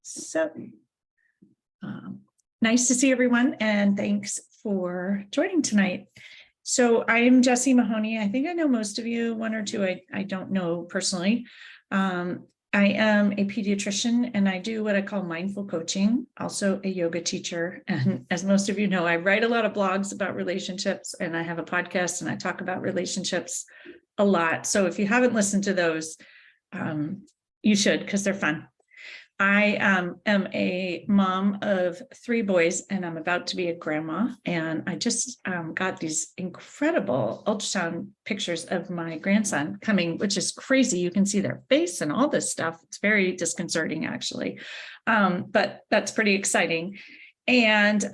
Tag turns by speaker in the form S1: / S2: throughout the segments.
S1: So nice to see everyone, and thanks for joining tonight. So I am Jessie Mahoney. I think I know most of you, one or two I don't know personally. I am a pediatrician and I do what I call mindful coaching, also a yoga teacher. And as most of you know, I write a lot of blogs about relationships and I have a podcast and I talk about relationships a lot. So if you haven't listened to those, you should, because they're fun. I am a mom of 3 boys and I'm about to be a grandma. And I just got these incredible ultrasound pictures of my grandson coming, which is crazy. You can see their face and all this stuff. It's very disconcerting, actually. But that's pretty exciting. And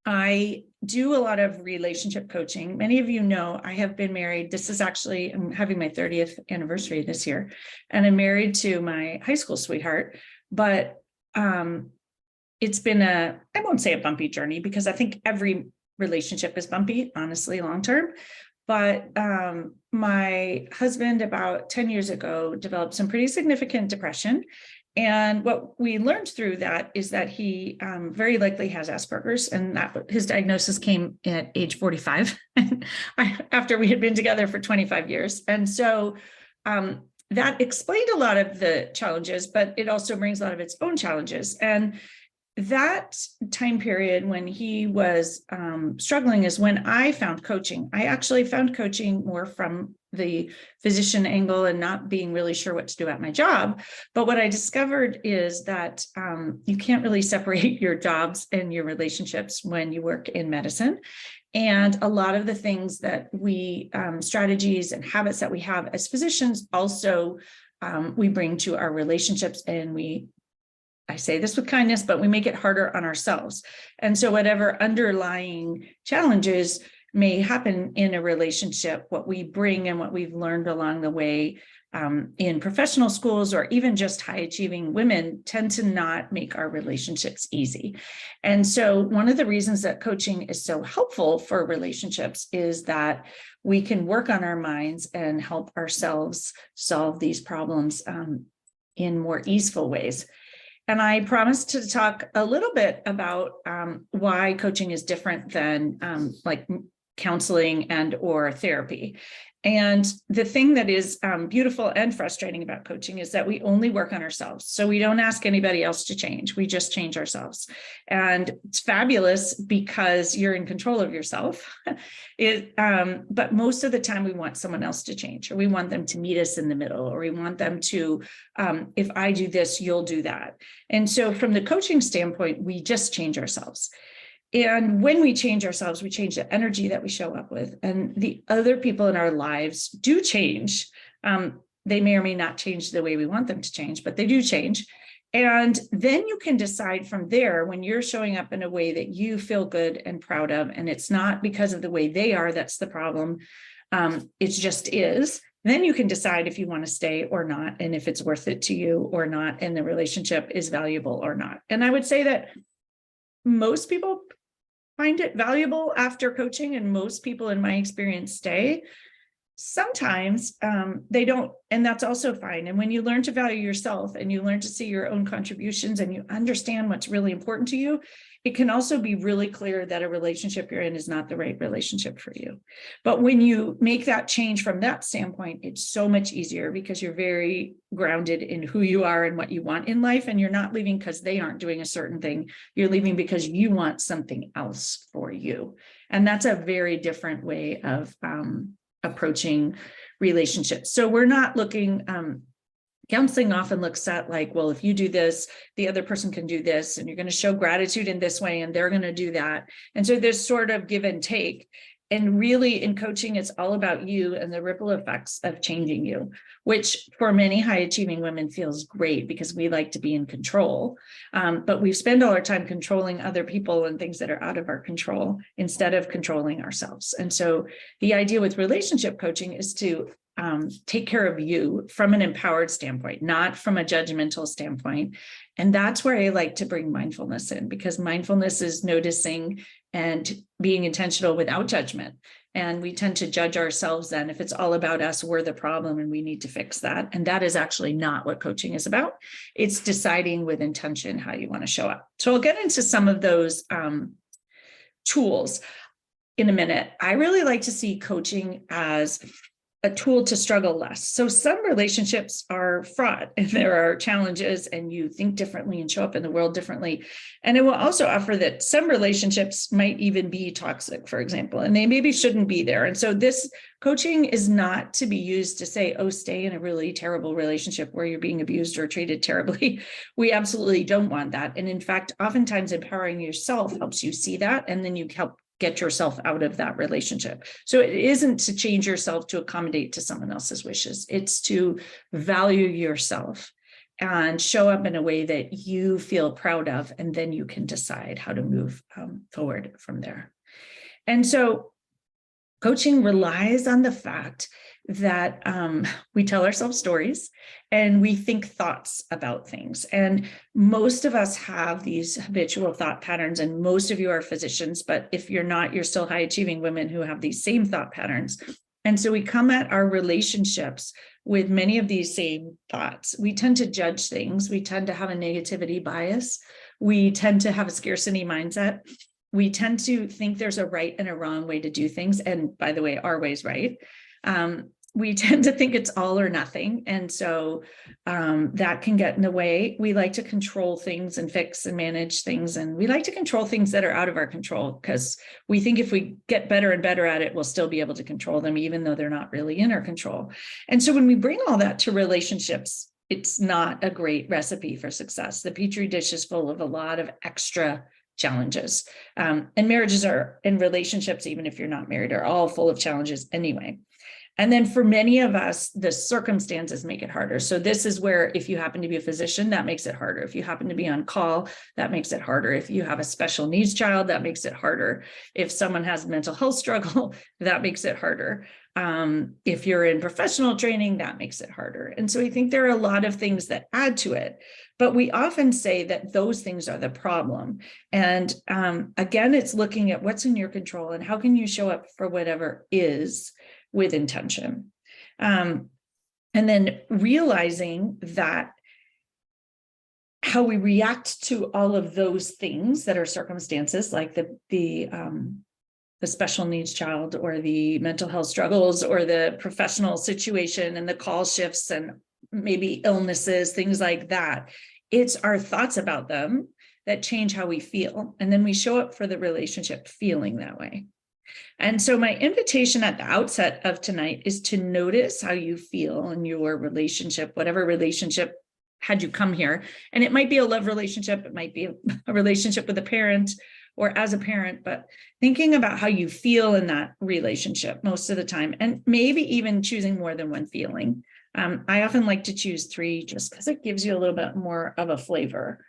S1: I do a lot of relationship coaching. Many of you know I have been married. This is actually, I'm having my 30th anniversary this year, and I'm married to my high school sweetheart. But it's been I won't say a bumpy journey, because I think every relationship is bumpy, honestly, long term. But my husband, about 10 years ago, developed some pretty significant depression. And what we learned through that is that he very likely has Asperger's, and that his diagnosis came at age 45 after we had been together for 25 years. And so that explained a lot of the challenges, but it also brings a lot of its own challenges. And that time period when he was struggling is when I found coaching. I actually found coaching more from the physician angle and not being really sure what to do at my job. But what I discovered is that you can't really separate your jobs and your relationships when you work in medicine. And a lot of the things that we, strategies and habits that we have as physicians, also we bring to our relationships, and I say this with kindness, but we make it harder on ourselves. And so whatever underlying challenges may happen in a relationship, what we bring and what we've learned along the way in professional schools, or even just high achieving women, tend to not make our relationships easy. And so one of the reasons that coaching is so helpful for relationships is that we can work on our minds and help ourselves solve these problems in more easeful ways. And I promised to talk a little bit about why coaching is different than like counseling and or therapy. And the thing that is beautiful and frustrating about coaching is that we only work on ourselves. So we don't ask anybody else to change. We just change ourselves. And it's fabulous because you're in control of yourself. But most of the time we want someone else to change, or we want them to meet us in the middle, or we want them to, if I do this, you'll do that. And so from the coaching standpoint, we just change ourselves. And when we change ourselves, we change the energy that we show up with. And the other people in our lives do change. They may or may not change the way we want them to change, but they do change. And then you can decide from there, when you're showing up in a way that you feel good and proud of, and it's not because of the way they are, that's the problem. It just is. Then you can decide if you want to stay or not, and if it's worth it to you or not, and the relationship is valuable or not. And I would say that most people find it valuable after coaching, and most people in my experience stay. Sometimes they don't, and that's also fine. And when you learn to value yourself and you learn to see your own contributions and you understand what's really important to you, it can also be really clear that a relationship you're in is not the right relationship for you. But when you make that change from that standpoint, it's so much easier because you're very grounded in who you are and what you want in life. And you're not leaving because they aren't doing a certain thing. You're leaving because you want something else for you. And that's a very different way of approaching relationships. So we're not looking, counseling often looks at like, well, if you do this, the other person can do this, and you're going to show gratitude in this way, and they're going to do that. And so there's sort of give and take. And really in coaching, it's all about you and the ripple effects of changing you, which for many high achieving women feels great because we like to be in control. But we spend all our time controlling other people and things that are out of our control instead of controlling ourselves. And so the idea with relationship coaching is to take care of you from an empowered standpoint, not from a judgmental standpoint. And that's where I like to bring mindfulness in, because mindfulness is noticing and being intentional without judgment. And we tend to judge ourselves then. If it's all about us, we're the problem and we need to fix that. And that is actually not what coaching is about. It's deciding with intention how you want to show up. So I'll get into some of those tools in a minute. I really like to see coaching as a tool to struggle less. So some relationships are fraught and there are challenges and you think differently and show up in the world differently. And it will also offer that some relationships might even be toxic, for example, and they maybe shouldn't be there. And so this coaching is not to be used to say, oh, stay in a really terrible relationship where you're being abused or treated terribly. We absolutely don't want that. And in fact, oftentimes empowering yourself helps you see that, and then you help get yourself out of that relationship. So it isn't to change yourself to accommodate to someone else's wishes. It's to value yourself and show up in a way that you feel proud of, and then you can decide how to move forward from there. And so coaching relies on the fact that we tell ourselves stories and we think thoughts about things. And most of us have these habitual thought patterns, and most of you are physicians, but if you're not, you're still high achieving women who have these same thought patterns. And so we come at our relationships with many of these same thoughts. We tend to judge things. We tend to have a negativity bias. We tend to have a scarcity mindset. We tend to think there's a right and a wrong way to do things. And by the way, our way's right. We tend to think it's all or nothing. And so that can get in the way. We like to control things and fix and manage things. And we like to control things that are out of our control because we think if we get better and better at it, we'll still be able to control them, even though they're not really in our control. And so when we bring all that to relationships, it's not a great recipe for success. The Petri dish is full of a lot of extra challenges. And marriages are, and relationships, even if you're not married, are all full of challenges anyway. And then for many of us, the circumstances make it harder. So this is where if you happen to be a physician, that makes it harder. If you happen to be on call, that makes it harder. If you have a special needs child, that makes it harder. If someone has mental health struggle, that makes it harder. If you're in professional training, that makes it harder. And so I think there are a lot of things that add to it, but we often say that those things are the problem. And again, it's looking at what's in your control and how can you show up for whatever is with intention. And then realizing that how we react to all of those things that are circumstances, like the special needs child or the mental health struggles or the professional situation and the call shifts and maybe illnesses, things like that. It's our thoughts about them that change how we feel. And then we show up for the relationship feeling that way. And so my invitation at the outset of tonight is to notice how you feel in your relationship, whatever relationship had you come here. And it might be a love relationship, it might be a relationship with a parent or as a parent, but thinking about how you feel in that relationship most of the time, and maybe even choosing more than one feeling. I often like to choose 3 just because it gives you a little bit more of a flavor.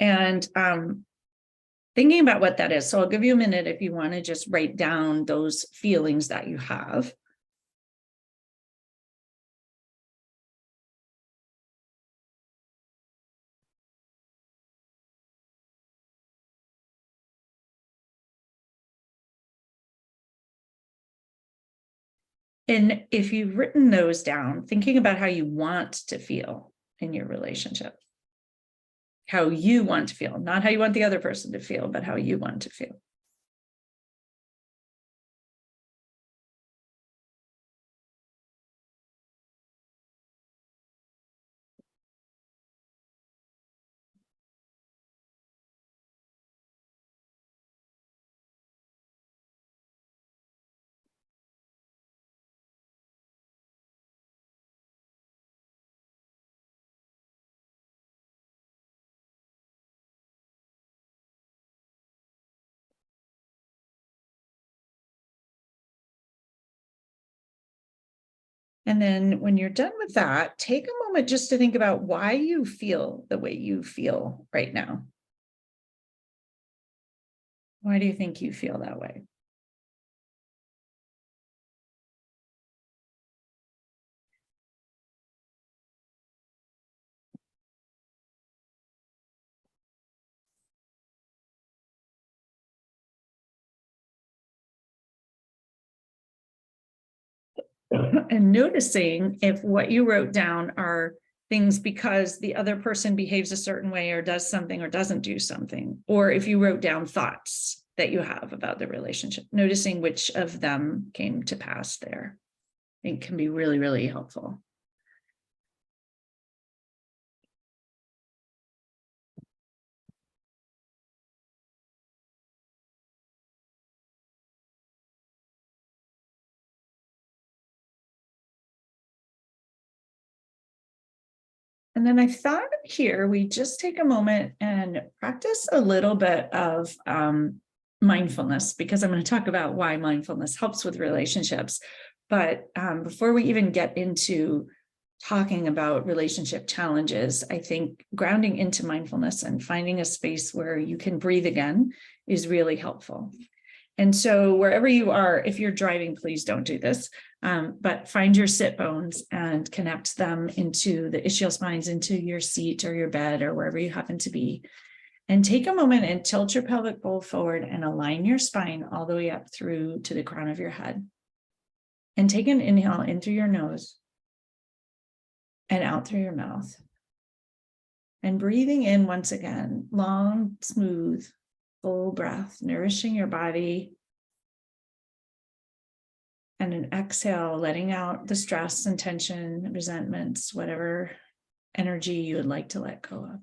S1: And thinking about what that is. So I'll give you a minute if you want to just write down those feelings that you have. And if you've written those down, thinking about how you want to feel in your relationship, how you want to feel, not how you want the other person to feel, but how you want to feel. And then when you're done with that, take a moment just to think about why you feel the way you feel right now. Why do you think you feel that way? and noticing if what you wrote down are things because the other person behaves a certain way or does something or doesn't do something, or if you wrote down thoughts that you have about the relationship, noticing which of them came to pass there, I think can be really, really helpful. And then I thought here, we just take a moment and practice a little bit of mindfulness, because I'm going to talk about why mindfulness helps with relationships. But before we even get into talking about relationship challenges, I think grounding into mindfulness and finding a space where you can breathe again is really helpful. And so wherever you are, if you're driving, please don't do this, but find your sit bones and connect them into the ischial spines, into your seat or your bed or wherever you happen to be. And take a moment and tilt your pelvic bowl forward and align your spine all the way up through to the crown of your head. And take an inhale in through your nose and out through your mouth. And breathing in once again, long, smooth, full breath, nourishing your body. And an exhale, letting out the stress and tension, resentments, whatever energy you would like to let go of.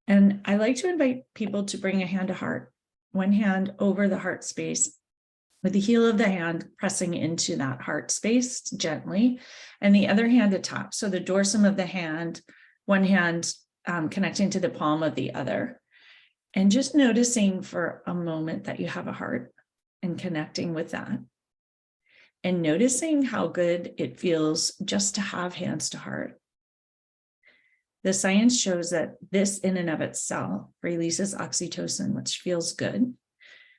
S1: And I like to invite people to bring a hand to heart, one hand over the heart space, with the heel of the hand pressing into that heart space gently, and the other hand atop. So the dorsum of the hand, one hand connecting to the palm of the other. And just noticing for a moment that you have a heart and connecting with that. And noticing how good it feels just to have hands to heart. The science shows that this in and of itself releases oxytocin, which feels good.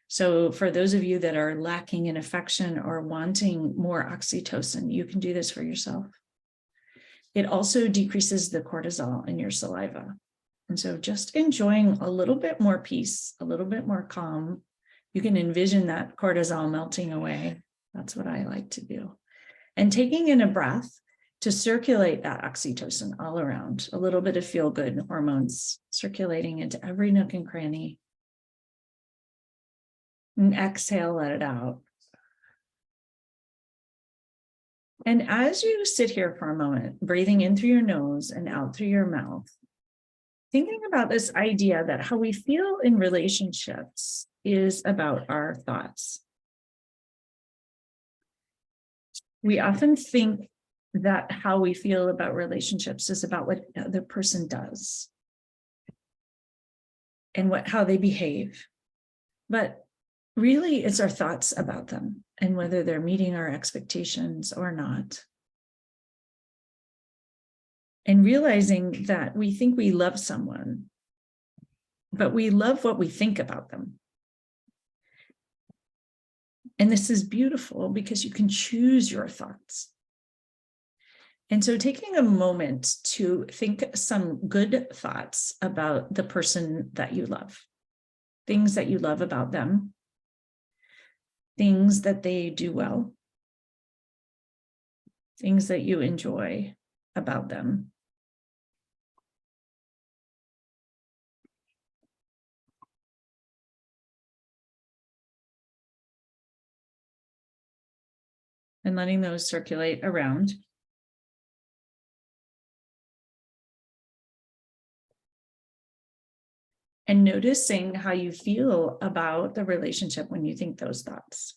S1: So for those of you that are lacking in affection or wanting more oxytocin, you can do this for yourself. It also decreases the cortisol in your saliva. And so just enjoying a little bit more peace, a little bit more calm. You can envision that cortisol melting away. That's what I like to do. And taking in a breath to circulate that oxytocin all around, a little bit of feel-good hormones circulating into every nook and cranny. And exhale, let it out. And as you sit here for a moment, breathing in through your nose and out through your mouth, thinking about this idea that how we feel in relationships is about our thoughts. We often think that how we feel about relationships is about what the other person does and how they behave. But really, it's our thoughts about them and whether they're meeting our expectations or not. And realizing that we think we love someone, but we love what we think about them. And this is beautiful because you can choose your thoughts. And so taking a moment to think some good thoughts about the person that you love, things that you love about them, things that they do well, things that you enjoy about them. And letting those circulate around. And noticing how you feel about the relationship when you think those thoughts.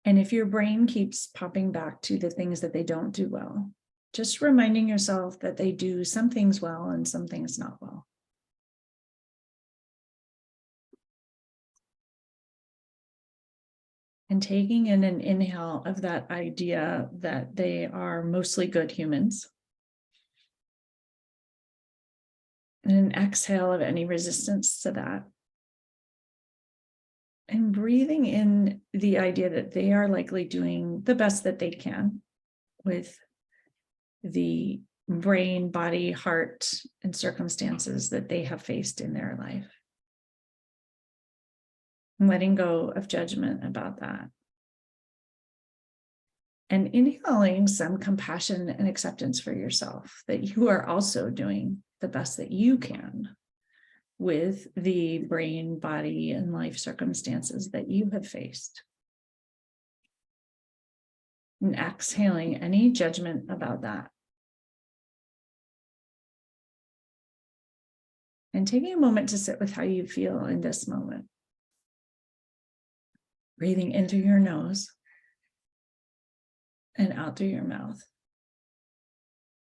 S1: And if your brain keeps popping back to the things that they don't do well, just reminding yourself that they do some things well and some things not well. And taking in an inhale of that idea that they are mostly good humans. And an exhale of any resistance to that. And breathing in the idea that they are likely doing the best that they can with the brain, body, heart, and circumstances that they have faced in their life. and letting go of judgment about that. And inhaling some compassion and acceptance for yourself, that you are also doing the best that you can with the brain, body, and life circumstances that you have faced. And exhaling any judgment about that. And taking a moment to sit with how you feel in this moment. Breathing in through your nose and out through your mouth.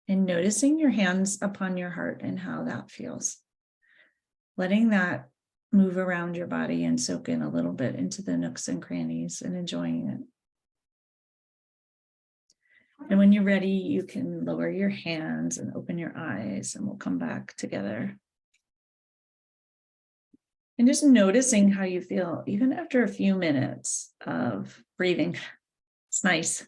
S1: And noticing your hands upon your heart and how that feels. Letting that move around your body and soak in a little bit into the nooks and crannies and enjoying it. And when you're ready, you can lower your hands and open your eyes, and we'll come back together. And just noticing how you feel, even after a few minutes of breathing. It's nice.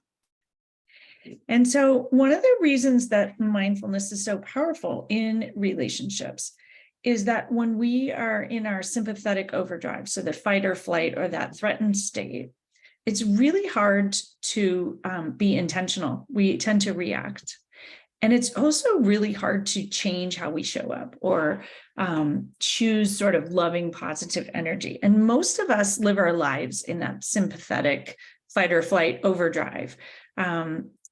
S1: And so one of the reasons that mindfulness is so powerful in relationships is that when we are in our sympathetic overdrive, so the fight or flight or that threatened state, it's really hard to be intentional. We tend to react. And it's also really hard to change how we show up or choose sort of loving, positive energy. And most of us live our lives in that sympathetic fight or flight overdrive.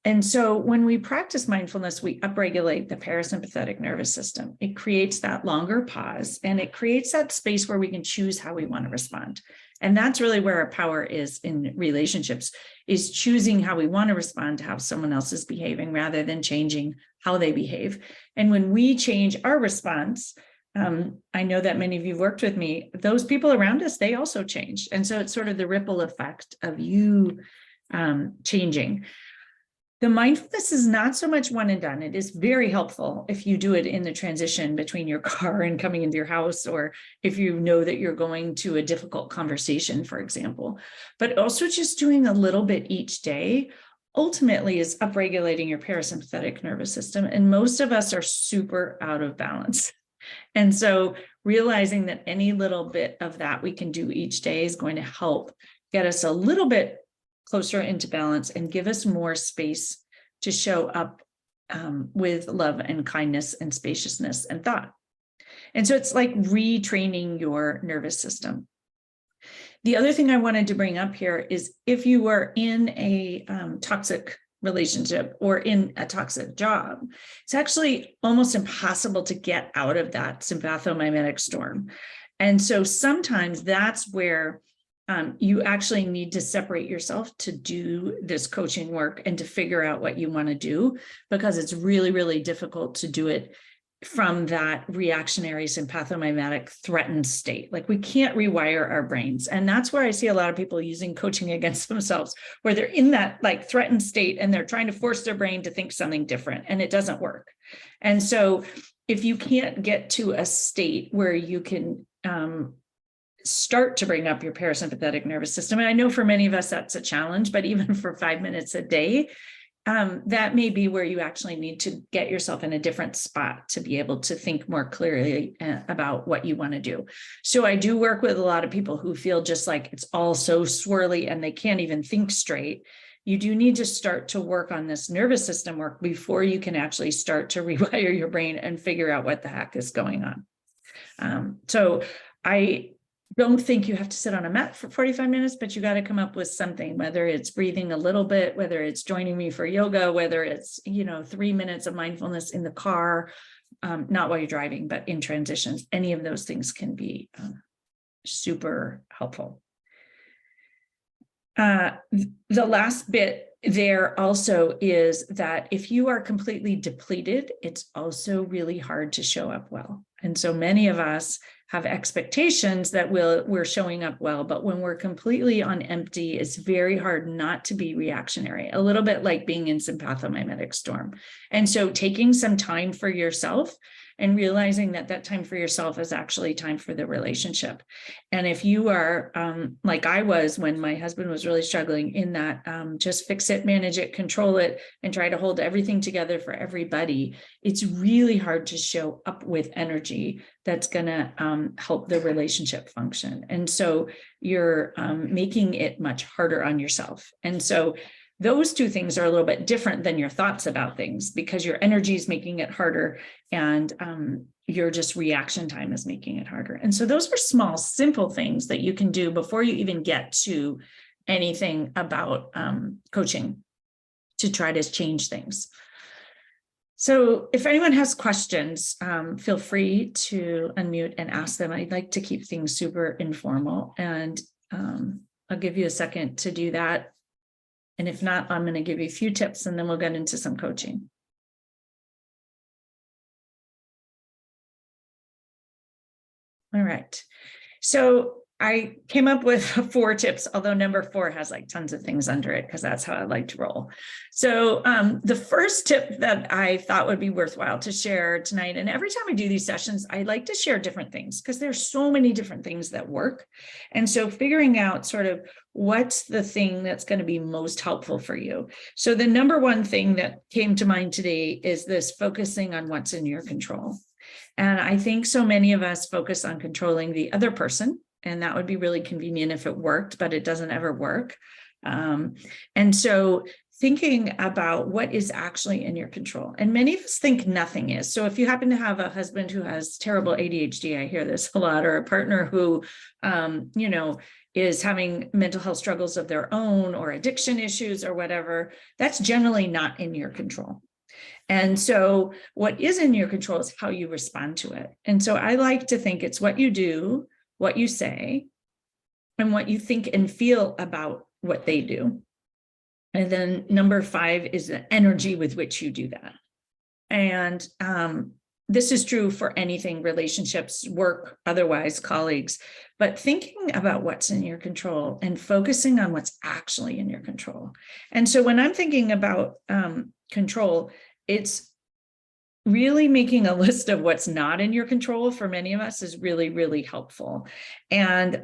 S1: And so when we practice mindfulness, we upregulate the parasympathetic nervous system. It creates that longer pause, and it creates that space where we can choose how we want to respond. And that's really where our power is in relationships, is choosing how we want to respond to how someone else is behaving rather than changing how they behave. And when we change our response, I know that many of you have worked with me, those people around us, they also change. And so it's sort of the ripple effect of you changing. The mindfulness is not so much one and done. It is very helpful if you do it in the transition between your car and coming into your house, or if you know that you're going to a difficult conversation, for example. But also just doing a little bit each day ultimately is upregulating your parasympathetic nervous system. And most of us are super out of balance. And so realizing that any little bit of that we can do each day is going to help get us a little bit closer into balance and give us more space to show up with love and kindness and spaciousness and thought. And so it's like retraining your nervous system. The other thing I wanted to bring up here is if you are in a toxic relationship or in a toxic job, it's actually almost impossible to get out of that sympathomimetic storm. And so sometimes that's where you actually need to separate yourself to do this coaching work and to figure out what you want to do, because it's really, really difficult to do it from that reactionary sympathomimetic threatened state. Like, we can't rewire our brains. And that's where I see a lot of people using coaching against themselves, where they're in that like threatened state and they're trying to force their brain to think something different, and it doesn't work. And so if you can't get to a state where you can start to bring up your parasympathetic nervous system, and I know for many of us that's a challenge, but even for 5 minutes a day, that may be where you actually need to get yourself in a different spot to be able to think more clearly about what you want to do. So I do work with a lot of people who feel just like it's all so swirly and they can't even think straight. You do need to start to work on this nervous system work before you can actually start to rewire your brain and figure out what the heck is going on. So I don't think you have to sit on a mat for 45 minutes, but you got to come up with something, whether it's breathing a little bit, whether it's joining me for yoga, whether it's, 3 minutes of mindfulness in the car, not while you're driving, but in transitions. Any of those things can be super helpful. The last bit there also is that if you are completely depleted, it's also really hard to show up well. And so many of us have expectations that we're showing up well, but when we're completely on empty, it's very hard not to be reactionary, a little bit like being in sympathomimetic storm. And so taking some time for yourself and realizing that that time for yourself is actually time for the relationship. And if you are like I was when my husband was really struggling in that, just fix it, manage it, control it, and try to hold everything together for everybody, it's really hard to show up with energy that's going to help the relationship function. And so you're making it much harder on yourself. And so those two things are a little bit different than your thoughts about things, because your energy is making it harder and your just reaction time is making it harder. And so those are small, simple things that you can do before you even get to anything about coaching to try to change things. So if anyone has questions, feel free to unmute and ask them. I'd like to keep things super informal, and I'll give you a second to do that. And if not, I'm going to give you a few tips and then we'll get into some coaching. All right. So I came up with 4 tips, although number 4 has like tons of things under it because that's how I like to roll. So the first tip that I thought would be worthwhile to share tonight, and every time I do these sessions, I like to share different things because there's so many different things that work. And so figuring out sort of what's the thing that's going to be most helpful for you. So the number 1 thing that came to mind today is this focusing on what's in your control. And I think so many of us focus on controlling the other person, and that would be really convenient if it worked, but it doesn't ever work. And so thinking about what is actually in your control. And many of us think nothing is. So if you happen to have a husband who has terrible ADHD, I hear this a lot, or a partner who, is having mental health struggles of their own or addiction issues or whatever, that's generally not in your control. And so what is in your control is how you respond to it. And so I like to think it's what you do, what you say, and what you think and feel about what they do. And then number 5 is the energy with which you do that. And this is true for anything, relationships, work, otherwise, colleagues, but thinking about what's in your control and focusing on what's actually in your control. And so when I'm thinking about control, it's really making a list of what's not in your control for many of us is really, really helpful. And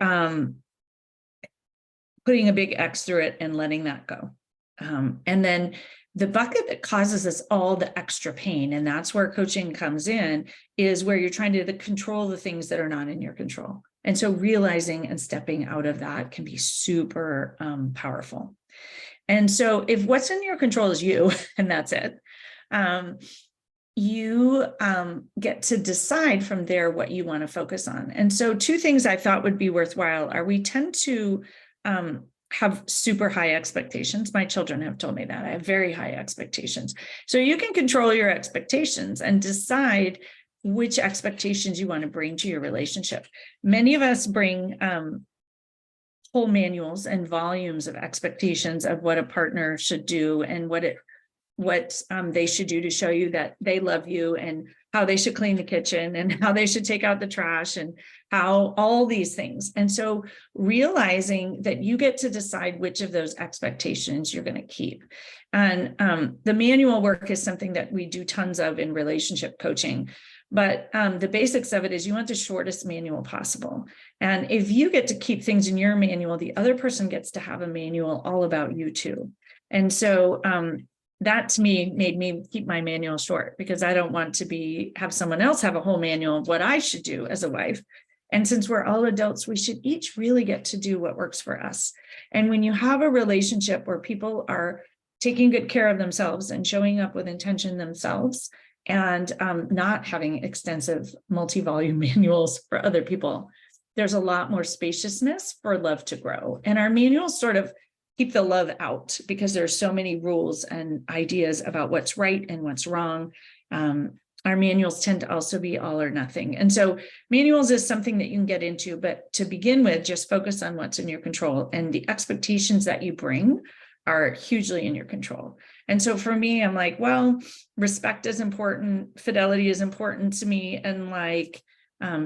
S1: putting a big X through it and letting that go. And then the bucket that causes us all the extra pain, and that's where coaching comes in, is where you're trying to control the things that are not in your control. And so realizing and stepping out of that can be super powerful. And so if what's in your control is you, and that's it, you get to decide from there what you want to focus on. And so 2 things I thought would be worthwhile are we tend to have super high expectations. My children have told me that. I have very high expectations. So you can control your expectations and decide which expectations you want to bring to your relationship. Many of us bring whole manuals and volumes of expectations of what a partner should do and what they should do to show you that they love you, and how they should clean the kitchen and how they should take out the trash and how all these things. And so realizing that you get to decide which of those expectations you're going to keep. And the manual work is something that we do tons of in relationship coaching. But the basics of it is you want the shortest manual possible. And if you get to keep things in your manual, the other person gets to have a manual all about you too. And so that to me made me keep my manual short, because I don't want to have someone else have a whole manual of what I should do as a wife. And since we're all adults, we should each really get to do what works for us. And when you have a relationship where people are taking good care of themselves and showing up with intention themselves, and not having extensive multi-volume manuals for other people, there's a lot more spaciousness for love to grow. And our manuals sort of keep the love out because there's so many rules and ideas about what's right and what's wrong. Our manuals tend to also be all or nothing. And so manuals is something that you can get into, but to begin with, just focus on what's in your control, and the expectations that you bring are hugely in your control. And so for me, I'm like, well, respect is important. Fidelity is important to me. And like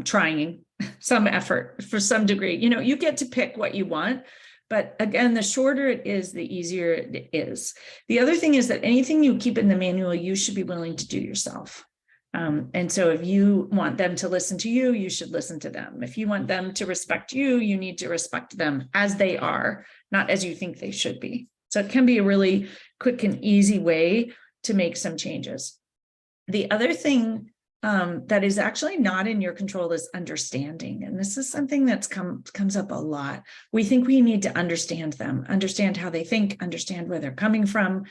S1: trying some effort for some degree, you get to pick what you want. But again, the shorter it is, the easier it is. The other thing is that anything you keep in the manual, you should be willing to do yourself. And so if you want them to listen to you, you should listen to them. If you want them to respect you, you need to respect them as they are, not as you think they should be. So it can be a really quick and easy way to make some changes. The other thing that is actually not in your control is understanding. And this is something that's comes up a lot. We think we need to understand them, understand how they think, understand where they're coming from.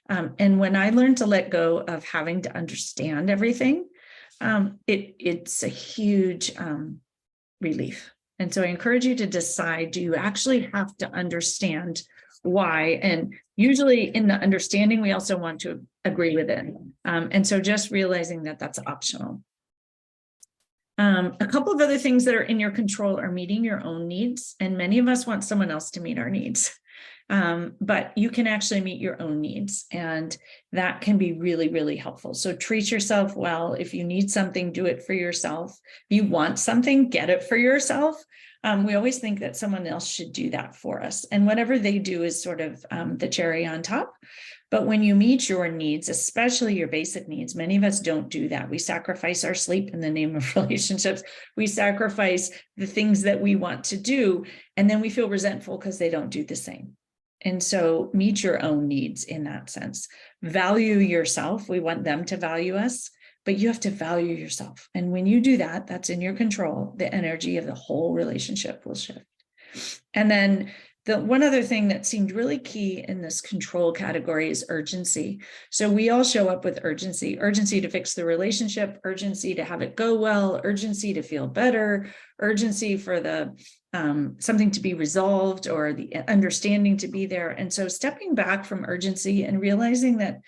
S1: And when I learned to let go of having to understand everything, it's a huge relief. And so I encourage you to decide, do you actually have to understand why? And usually in the understanding, we also want to agree with it. And so just realizing that that's optional. A couple of other things that are in your control are meeting your own needs. And many of us want someone else to meet our needs. But you can actually meet your own needs, and that can be really, really helpful. So treat yourself well. If you need something, do it for yourself. If you want something, get it for yourself. We always think that someone else should do that for us. And whatever they do is sort of the cherry on top. But when you meet your needs, especially your basic needs, many of us don't do that. We sacrifice our sleep in the name of relationships. We sacrifice the things that we want to do, and then we feel resentful because they don't do the same. And so meet your own needs in that sense. Value yourself. We want them to value us, but you have to value yourself. And when you do that, that's in your control. The energy of the whole relationship will shift. And then the one other thing that seemed really key in this control category is urgency. So we all show up with urgency to fix the relationship, urgency to have it go well, urgency to feel better, urgency for the something to be resolved or the understanding to be there. And so stepping back from urgency and realizing that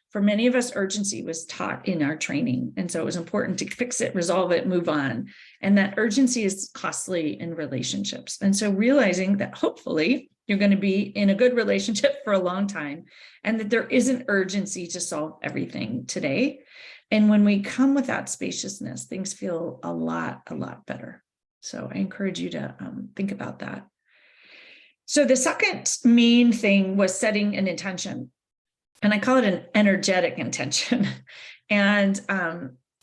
S1: for many of us, urgency was taught in our training. And so it was important to fix it, resolve it, move on. And that urgency is costly in relationships. And so realizing that hopefully you're going to be in a good relationship for a long time, and that there isn't urgency to solve everything today. And when we come with that spaciousness, things feel a lot better. So I encourage you to think about that. So the second main thing was setting an intention. And I call it an energetic intention. And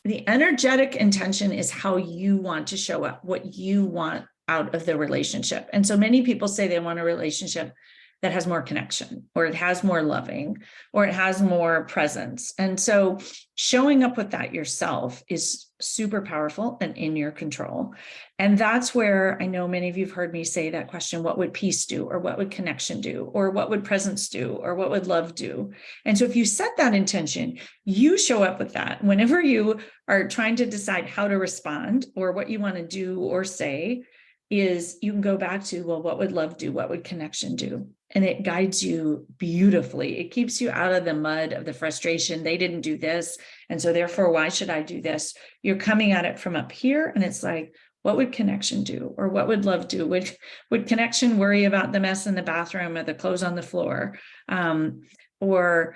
S1: the energetic intention is how you want to show up, what you want out of the relationship. And so many people say they want a relationship that has more connection, or it has more loving, or it has more presence. And so showing up with that yourself is super powerful and in your control. And that's where I know many of you have heard me say that question, what would peace do? Or what would connection do? Or what would presence do? Or what would love do? And so if you set that intention, you show up with that. Whenever you are trying to decide how to respond or what you want to do or say, is you can go back to, well, what would love do? What would connection do? And it guides you beautifully. It keeps you out of the mud of the frustration. They didn't do this. And so therefore, why should I do this? You're coming at it from up here. And it's like, what would connection do? Or what would love do? Would connection worry about the mess in the bathroom or the clothes on the floor? What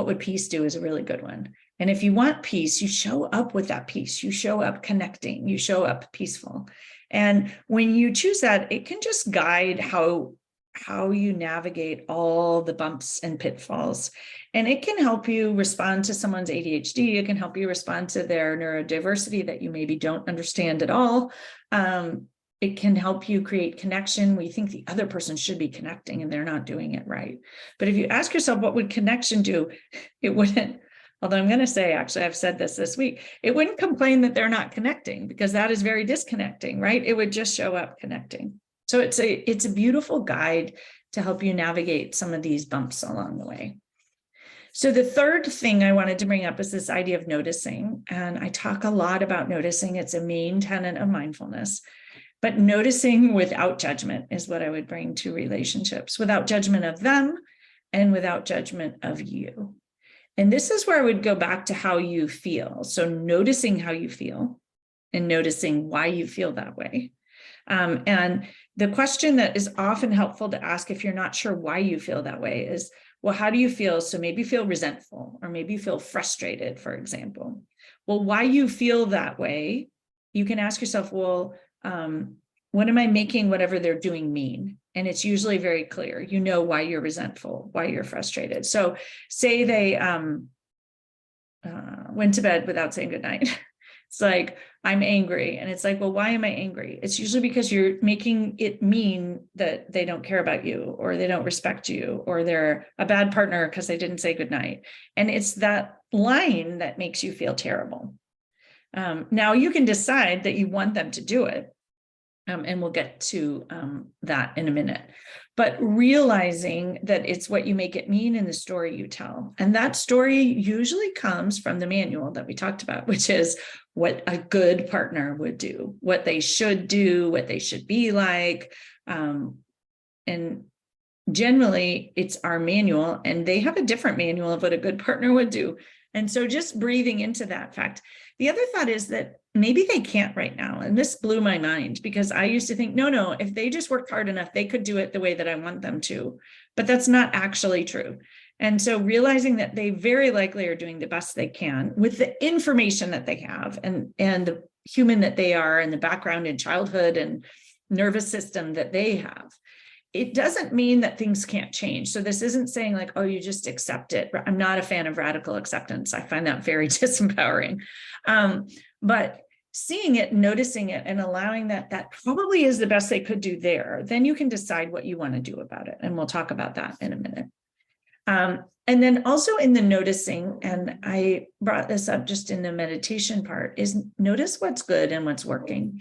S1: would peace do is a really good one. And if you want peace, you show up with that peace. You show up connecting. You show up peaceful. And when you choose that, it can just guide how you navigate all the bumps and pitfalls. And it can help you respond to someone's ADHD. It can help you respond to their neurodiversity that you maybe don't understand at all. It can help you create connection. We think the other person should be connecting and they're not doing it right. But if you ask yourself, what would connection do? It wouldn't. Although I'm going to say, actually, I've said this week, it wouldn't complain that they're not connecting, because that is very disconnecting, right? It would just show up connecting. So it's a beautiful guide to help you navigate some of these bumps along the way. So the third thing I wanted to bring up is this idea of noticing. And I talk a lot about noticing. It's a main tenet of mindfulness. But noticing without judgment is what I would bring to relationships, without judgment of them and without judgment of you. And this is where I would go back to how you feel. So noticing how you feel and noticing why you feel that way. And the question that is often helpful to ask if you're not sure why you feel that way is, well, how do you feel? So maybe you feel resentful, or maybe you feel frustrated, for example. Well, why you feel that way, you can ask yourself, well, what am I making whatever they're doing mean? And it's usually very clear. You know why you're resentful, why you're frustrated. So say they went to bed without saying goodnight. It's like, I'm angry. And it's like, well, why am I angry? It's usually because you're making it mean that they don't care about you, or they don't respect you, or they're a bad partner because they didn't say goodnight. And it's that line that makes you feel terrible. Now you can decide that you want them to do it. And we'll get to that in a minute. But realizing that it's what you make it mean in the story you tell. And that story usually comes from the manual that we talked about, which is what a good partner would do, what they should do, what they should be like. And generally, it's our manual, and they have a different manual of what a good partner would do. And so just breathing into that fact. The other thought is that maybe they can't right now. And this blew my mind, because I used to think, no, if they just worked hard enough, they could do it the way that I want them to. But that's not actually true. And so realizing that they very likely are doing the best they can with the information that they have, and the human that they are, and the background in childhood and nervous system that they have. It doesn't mean that things can't change. So this isn't saying like, oh, you just accept it. I'm not a fan of radical acceptance. I find that very disempowering. But seeing it, noticing it, and allowing that probably is the best they could do there, then you can decide what you want to do about it. And we'll talk about that in a minute. And then also in the noticing, and I brought this up just in the meditation part, is notice what's good and what's working.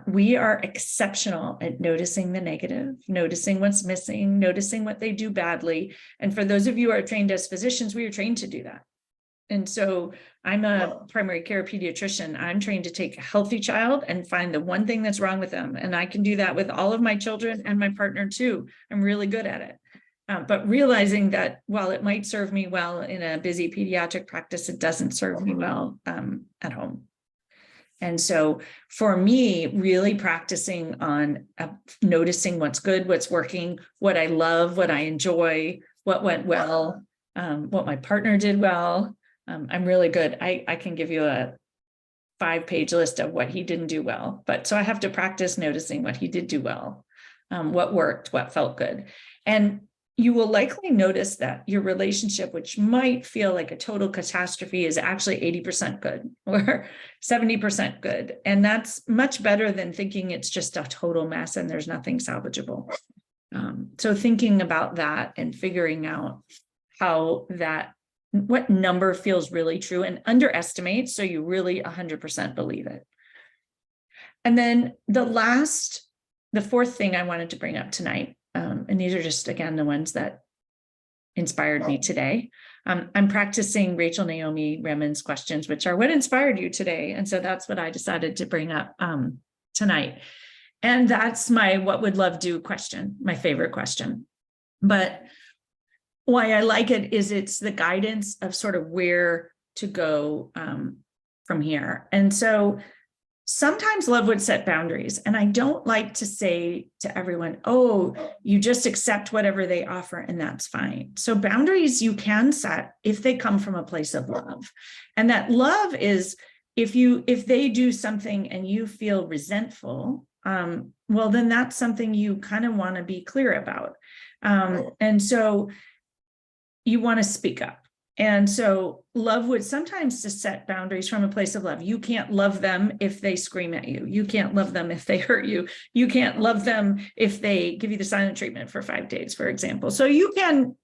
S1: We are exceptional at noticing the negative, noticing what's missing, noticing what they do badly. And for those of you who are trained as physicians, we are trained to do that. And so I'm a primary care pediatrician. I'm trained to take a healthy child and find the one thing that's wrong with them. And I can do that with all of my children and my partner too. I'm really good at it. But realizing that while it might serve me well in a busy pediatric practice, it doesn't serve me well at home. And so for me, really practicing on noticing what's good, what's working, what I love, what I enjoy, what went well, what my partner did well. I'm really good. I can give you a 5-page list of what he didn't do well. But so I have to practice noticing what he did do well, what worked, what felt good. And you will likely notice that your relationship, which might feel like a total catastrophe, is actually 80% good or 70% good. And that's much better than thinking it's just a total mess and there's nothing salvageable. So thinking about that and figuring out what number feels really true, and underestimate so you really 100% believe it. And then the fourth thing I wanted to bring up tonight, and these are just, again, the ones that inspired me today. I'm practicing Rachel Naomi Remen's questions, which are what inspired you today. And so that's what I decided to bring up tonight. And that's my what would love do question, my favorite question. But why I like it is it's the guidance of sort of where to go from here. And so sometimes love would set boundaries. And I don't like to say to everyone, oh, you just accept whatever they offer and that's fine. So boundaries you can set if they come from a place of love. And that love is if they do something and you feel resentful, well, then that's something you kind of want to be clear about. And so you want to speak up. And so love would sometimes just set boundaries from a place of love. You can't love them if they scream at you. You can't love them if they hurt you. You can't love them if they give you the silent treatment for 5 days, for example. So you can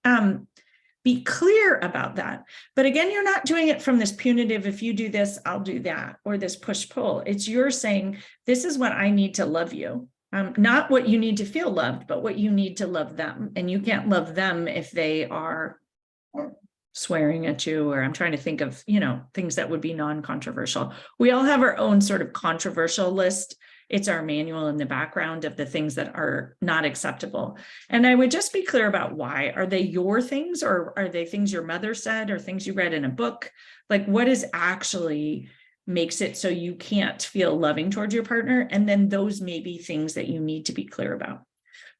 S1: be clear about that. But again, you're not doing it from this punitive, if you do this, I'll do that, or this push-pull. It's you're saying, this is what I need to love you. Not what you need to feel loved, but what you need to love them. And you can't love them if they are swearing at you, or I'm trying to think of, things that would be non-controversial. We all have our own sort of controversial list. It's our manual in the background of the things that are not acceptable. And I would just be clear about why. Are they your things, or are they things your mother said, or things you read in a book? Like, what is actually makes it so you can't feel loving towards your partner? And then those may be things that you need to be clear about.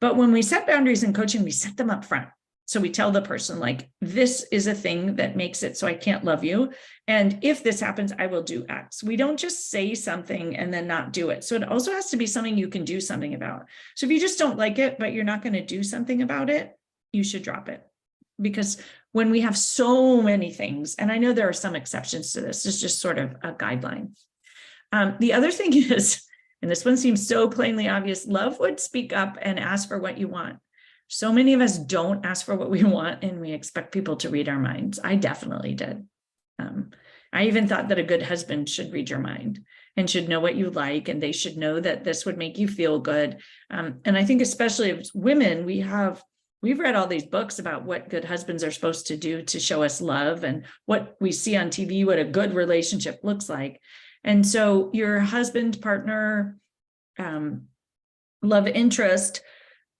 S1: But when we set boundaries in coaching, we set them up front. So we tell the person, like, this is a thing that makes it so I can't love you. And if this happens, I will do X. We don't just say something and then not do it. So it also has to be something you can do something about. So if you just don't like it, but you're not going to do something about it, you should drop it. because when we have so many things, and I know there are some exceptions to this, it's just sort of a guideline. The other thing is, and this one seems so plainly obvious, love would speak up and ask for what you want. So many of us don't ask for what we want, and we expect people to read our minds. I definitely did. I even thought that a good husband should read your mind and should know what you like, and they should know that this would make you feel good. And I think especially as women, we've read all these books about what good husbands are supposed to do to show us love, and what we see on TV, what a good relationship looks like. And so your husband, partner, love interest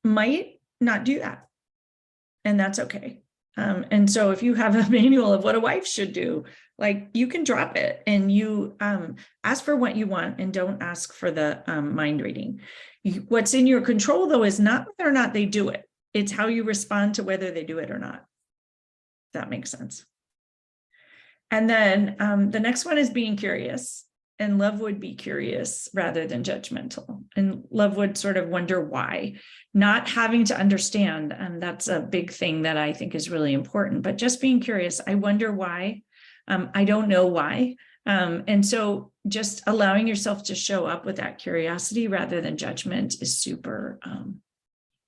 S1: might not do that. And that's okay. And so if you have a manual of what a wife should do, like, you can drop it and you ask for what you want and don't ask for the mind reading. What's in your control, though, is not whether or not they do it. It's how you respond to whether they do it or not. That makes sense. And then the next one is being curious. And love would be curious rather than judgmental. And love would sort of wonder why, not having to understand. And that's a big thing that I think is really important, but just being curious. I wonder why. I don't know why. And so just allowing yourself to show up with that curiosity rather than judgment is super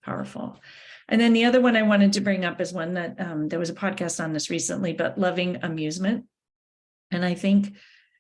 S1: powerful. And then the other one I wanted to bring up is one that there was a podcast on this recently, but loving amusement. And I think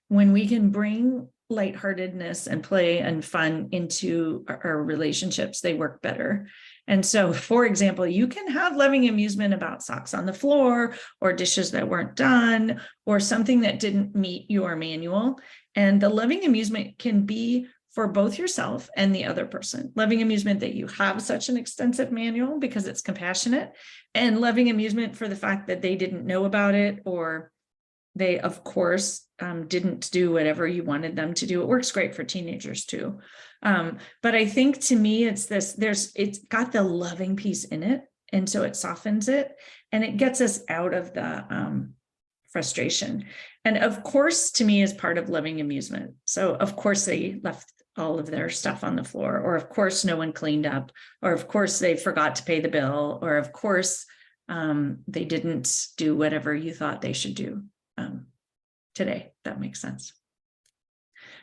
S1: when we can bring lightheartedness and play and fun into our relationships, they work better. And so, for example, you can have loving amusement about socks on the floor, or dishes that weren't done, or something that didn't meet your manual. And the loving amusement can be for both yourself and the other person. Loving amusement that you have such an extensive manual because it's compassionate, and loving amusement for the fact that they didn't know about it, or they, of course, didn't do whatever you wanted them to do. It works great for teenagers too. But I think, to me, it's got the loving piece in it. And so it softens it and it gets us out of the frustration. And of course, to me, is part of loving amusement. So of course they left all of their stuff on the floor, or of course no one cleaned up, or of course they forgot to pay the bill, or of course they didn't do whatever you thought they should do today. That makes sense.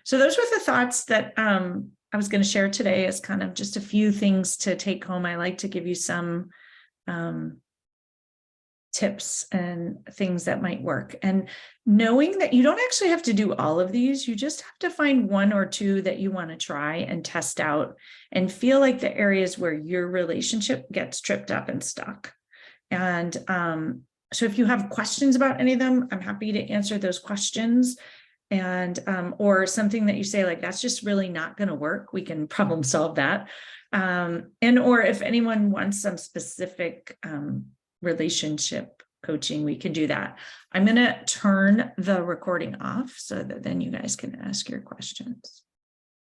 S1: So those were the thoughts that I was going to share today, as kind of just a few things to take home. I like to give you some tips and things that might work, and knowing that you don't actually have to do all of these. You just have to find one or two that you want to try and test out and feel like the areas where your relationship gets tripped up and stuck. And so if you have questions about any of them, I'm happy to answer those questions. And or something that you say, like, that's just really not going to work, we can problem solve that. And or if anyone wants some specific relationship coaching, we can do that. I'm going to turn the recording off so that then you guys can ask your questions.